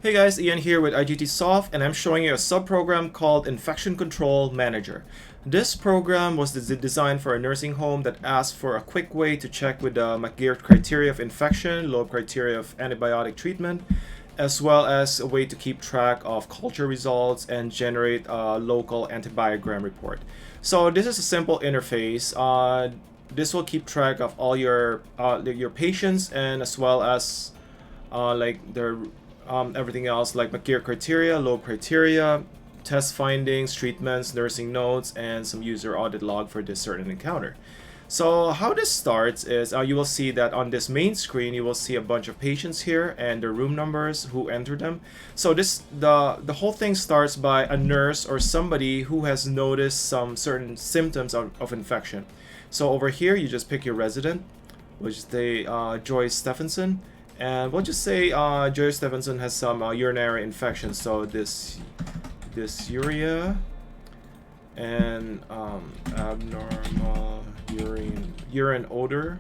Hey guys, Ian here with IGT and I'm showing you a subprogram called Infection Control Manager. This program was designed for a nursing home that asked for a quick way to check with the McGeer criteria of infection, LOEB criteria of antibiotic treatment, as well as a way to keep track of culture results and generate a local antibiogram report. So this is a simple interface. This will keep track of all your patients and as well as like their everything else like McGeer criteria, LOEB criteria, test findings, treatments, nursing notes, and some user audit log for this certain encounter. So how this starts is you will see that on this main screen you will see a bunch of patients here and their room numbers, who entered them. So the whole thing starts by a nurse or somebody who has noticed some certain symptoms of infection. So over here you just pick your resident, which is the Joyce Stephenson. And we'll just say Joyce Stephenson has some urinary infection. So this urea and abnormal urine odor,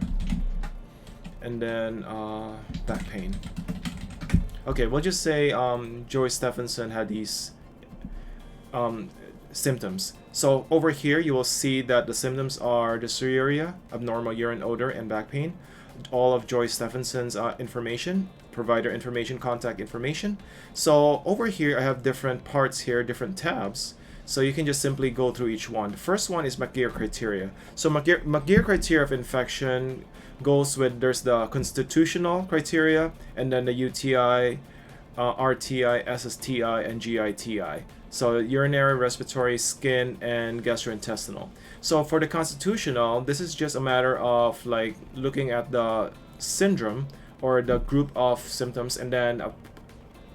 and then back pain. Okay, we'll just say Joyce Stephenson had these symptoms. So over here you will see that the symptoms are dysuria, abnormal urine odor, and back pain. All of Joyce Stephenson's information, provider information, contact information. So over here I have different parts here, different tabs. So you can just simply go through each one. The first one is McGeer criteria. So McGeer criteria of infection goes with, there's the constitutional criteria, and then the UTI, RTI, SSTI, and GITI. So urinary, respiratory, skin, and gastrointestinal. So for the constitutional, this is just a matter of like looking at the syndrome or the group of symptoms, and then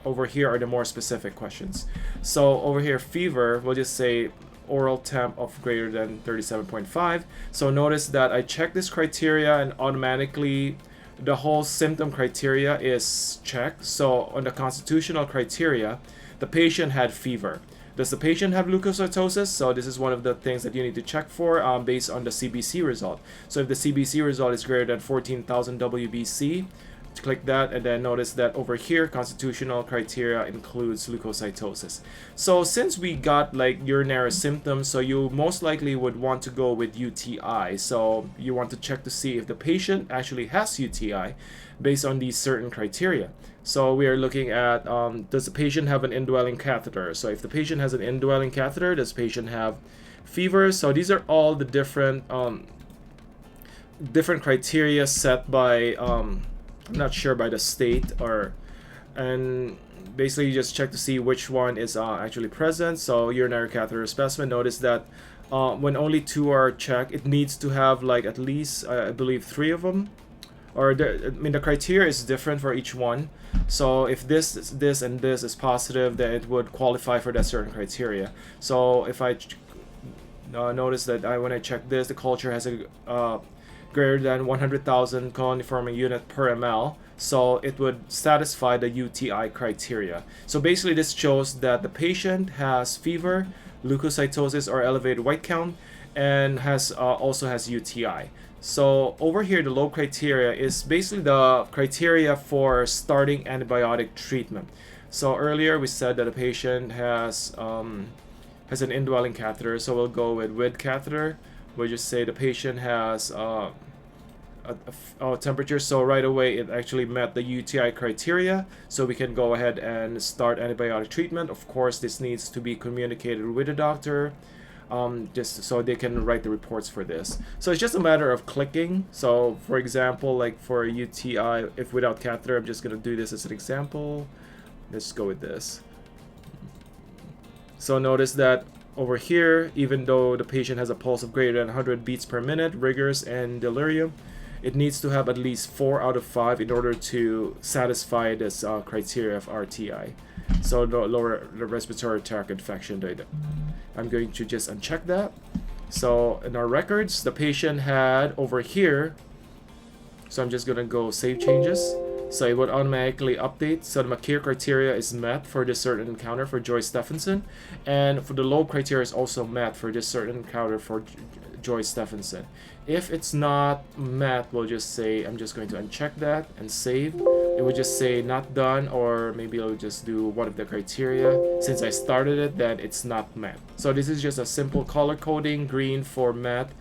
over here are the more specific questions. So over here, fever, we'll just say oral temp of greater than 37.5. So notice that I check this criteria and automatically the whole symptom criteria is checked. So on the constitutional criteria, the patient had fever. Does the patient have leukocytosis? So this is one of the things that you need to check for based on the CBC result. So if the CBC result is greater than 14,000 WBC, click that, and then notice that over here constitutional criteria includes leukocytosis. So since we got like urinary symptoms, so you most likely would want to go with UTI. So you want to check to see if the patient actually has UTI based on these certain criteria. So we are looking at does the patient have an indwelling catheter? So if the patient has an indwelling catheter, does the patient have fever? So these are all the different criteria set by I'm not sure, by the state, and basically you just check to see which one is actually present. So urinary catheter specimen, notice that when only two are checked, it needs to have like at least I believe 3 of them, or the criteria is different for each one. So if this, and this is positive, then it would qualify for that certain criteria. So if I notice that when I check this, the culture has a greater than 100,000 colony-forming unit per ml, so it would satisfy the UTI criteria. So basically this shows that the patient has fever, leukocytosis or elevated white count, and also has UTI. So over here the LOEB criteria is basically the criteria for starting antibiotic treatment. So earlier we said that a patient has an indwelling catheter, so we'll go with catheter. We'll just say the patient has a temperature, so right away it actually met the UTI criteria, so we can go ahead and start antibiotic treatment. Of course this needs to be communicated with the doctor, just so they can write the reports for this. So it's just a matter of clicking. So for example, like for a UTI, if without catheter, I'm just going to do this as an example. Let's go with this. So notice that over here, even though the patient has a pulse of greater than 100 beats per minute, rigors, and delirium, it needs to have at least 4 out of 5 in order to satisfy this criteria of RTI. So lower respiratory tract infection data. I'm going to just uncheck that. So in our records, the patient had over here, so I'm just going to go save changes. So it would automatically update. So the McGeer criteria is met for this certain encounter for Joyce Stephenson, and for the LOEB criteria is also met for this certain encounter for Joyce Stephenson. If it's not met, we'll just say, I'm just going to uncheck that and save. It would just say not done, or maybe it'll just do one of the criteria. Since I started it, then it's not met. So this is just a simple color coding: green for met,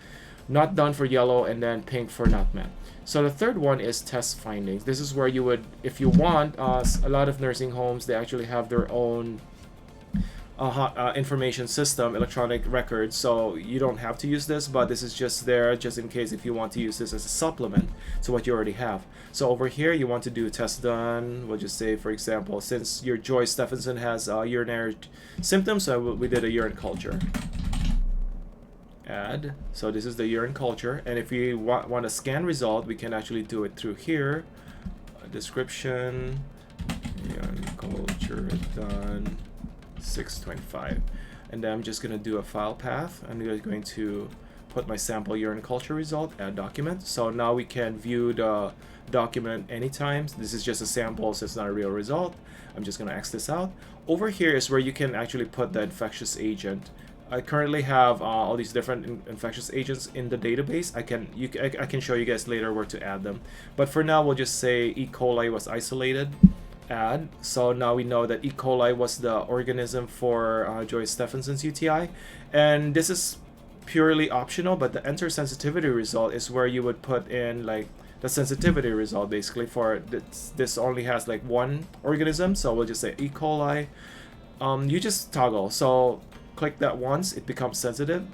not done for yellow, and then pink for not met. So the third one is test findings. This is where you would, if you want, a lot of nursing homes, they actually have their own information system, electronic records, so you don't have to use this, but this is just there just in case if you want to use this as a supplement to what you already have. So over here you want to do test done. We'll just say, for example, since your Joyce Stephenson has urinary symptoms, so we did a urine culture. Add. So this is the urine culture, and if we want a scan result, we can actually do it through here. Description, urine culture done, 625, and then I'm just going to do a file path. I'm going to put my sample urine culture result, add document. So now we can view the document anytime. This is just a sample, so it's not a real result. I'm just going to X this out. Over here is where you can actually put the infectious agent. I currently have all these different infectious agents in the database. I can show you guys later where to add them, but for now we'll just say E. coli was isolated. Add. So now we know that E. coli was the organism for Joyce Stephenson's UTI, and this is purely optional, but the enter sensitivity result is where you would put in like the sensitivity result basically for this only has like one organism, so we'll just say E. coli. You just toggle, so click that once, it becomes sensitive,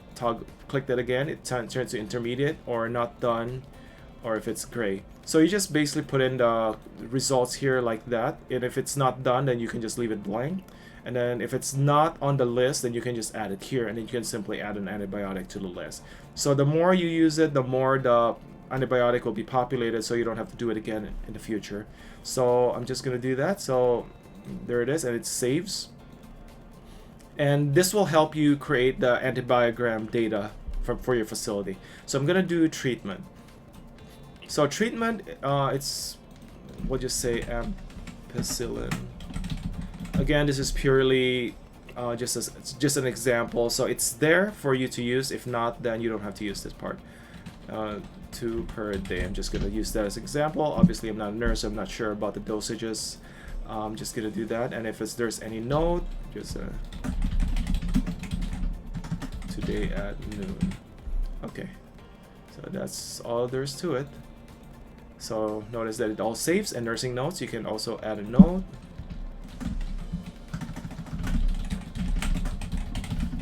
click that again, it turns to intermediate or not done, or if it's gray. So you just basically put in the results here like that, and if it's not done, then you can just leave it blank. And then if it's not on the list, then you can just add it here, and then you can simply add an antibiotic to the list. So the more you use it, the more the antibiotic will be populated, so you don't have to do it again in the future. So I'm just going to do that. So there it is, and it saves. And this will help you create the antibiogram data for your facility. So I'm going to do treatment. So treatment, we'll just say ampicillin. Again, this is purely just an example, so it's there for you to use. If not, then you don't have to use this part. 2 per day. I'm just going to use that as an example. Obviously, I'm not a nurse, so I'm not sure about the dosages. I'm just going to do that, and if there's any note, just today at noon. Okay, so that's all there's to it. So notice that it all saves, and nursing notes, you can also add a note.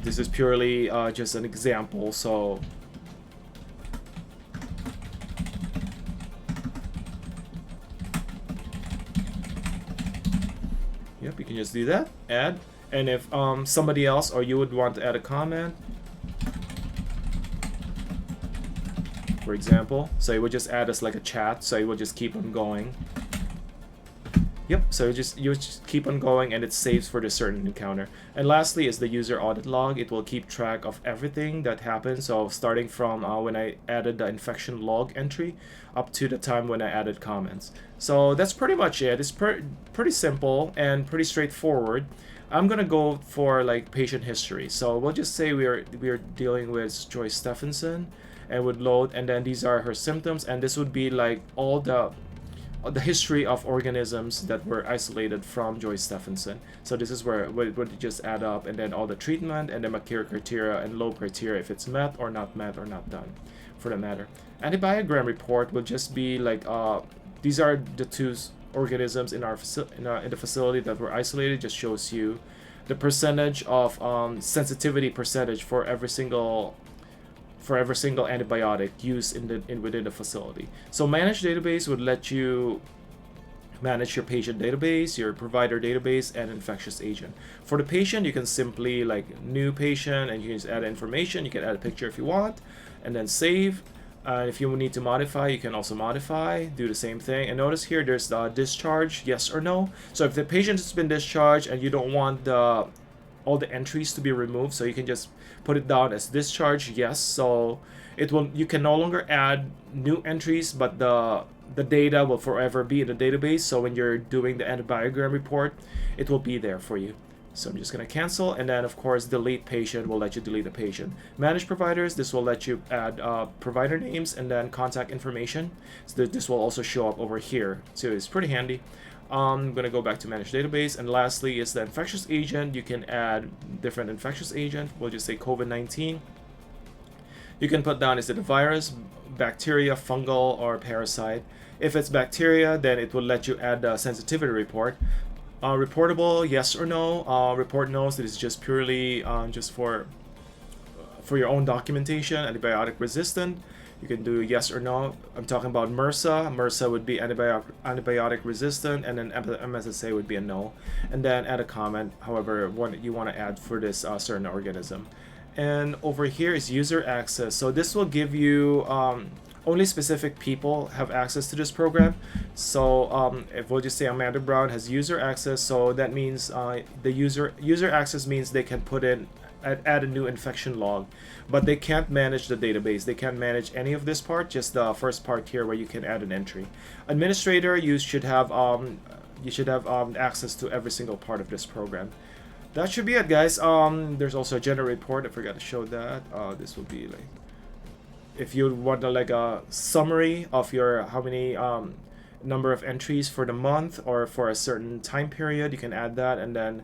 This is purely just an example, so yep, you can just do that, add. And if somebody else or you would want to add a comment, for example, so it would just add as like a chat, so it will just keep on going. Yep, so you just keep on going, and it saves for the certain encounter. And lastly is the user audit log. It will keep track of everything that happens, so starting from when I added the infection log entry up to the time when I added comments. So that's pretty much it. It's pretty simple and pretty straightforward. I'm gonna go for like patient history. So we'll just say we are dealing with Joyce Stephenson, and would load, and then these are her symptoms, and this would be like all the history of organisms that were isolated from Joyce Stephenson. So this is where it would just add up, and then all the treatment and the McGeer criteria and LOEB criteria, if it's met or not done, for the matter. Antibiogram report will just be like these are the 2 organisms in the facility that were isolated. Just shows you the percentage of sensitivity percentage for every single antibiotic used within the facility. So managed database would let you manage your patient database, your provider database, and infectious agent. For the patient, you can simply like new patient, and you can just add information. You can add a picture if you want, and then save. If you need to modify, you can also modify, do the same thing. And notice here there's the discharge, yes or no. So if the patient has been discharged and you don't want all the entries to be removed, so you can just put it down as discharge, yes. So you can no longer add new entries, but the data will forever be in the database. So when you're doing the antibiogram report, it will be there for you. So I'm just going to cancel, and then of course delete patient will let you delete a patient. Manage providers, this will let you add provider names and then contact information. So this will also show up over here, so it's pretty handy. I'm going to go back to manage database, and lastly is the infectious agent. You can add different infectious agent. We'll just say COVID-19. You can put down, is it a virus, bacteria, fungal, or parasite. If it's bacteria, then it will let you add a sensitivity report. Reportable, yes or no. Report no, so it's just purely just for your own documentation. Antibiotic resistant, you can do yes or no. I'm talking about MRSA. MRSA would be antibiotic resistant, and then MSSA would be a no. And then add a comment, however one you want to add for this certain organism. And over here is user access. So this will give you only specific people have access to this program. So if we'll just say Amanda Brown has user access, so that means the user access means they can put in add a new infection log, but they can't manage the database. They can't manage any of this part, just the first part here where you can add an entry. Administrator, you should have access to every single part of this program. That should be it, guys. There's also a generate report. I forgot to show that. This will be like, if you want like a summary of your how many number of entries for the month or for a certain time period, you can add that, and then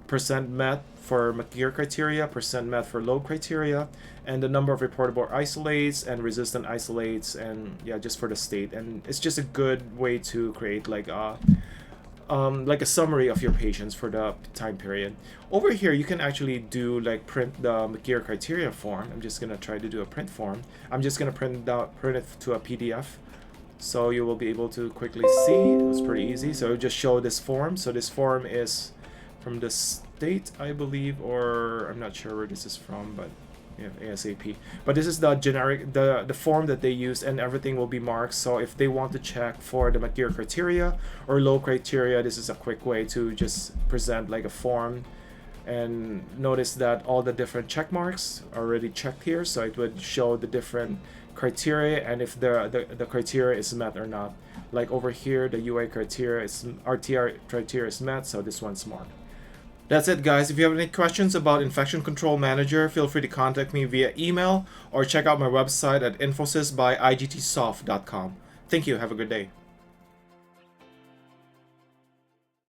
percent met for McGeer criteria, percent met for LOEB criteria, and the number of reportable isolates and resistant isolates, and yeah, just for the state. And it's just a good way to create like a summary of your patients for the time period. Over here, you can actually do like print the McGeer criteria form. I'm just gonna try to do a print form. I'm just gonna print it to a PDF, so you will be able to quickly see. It was pretty easy. So just show this form. So this form is from the state, I believe, or I'm not sure where this is from, but yeah, ASAP. But this is the generic, the form that they use, and everything will be marked. So if they want to check for the McGeer criteria or low criteria, this is a quick way to just present like a form. And notice that all the different check marks are already checked here, so it would show the different criteria and if the criteria is met or not. Like over here, the UA criteria is RTR criteria is met, so this one's marked. That's it, guys. If you have any questions about Infection Control Manager, feel free to contact me via email or check out my website at infosys by igtsoft.com. Thank you. Have a good day.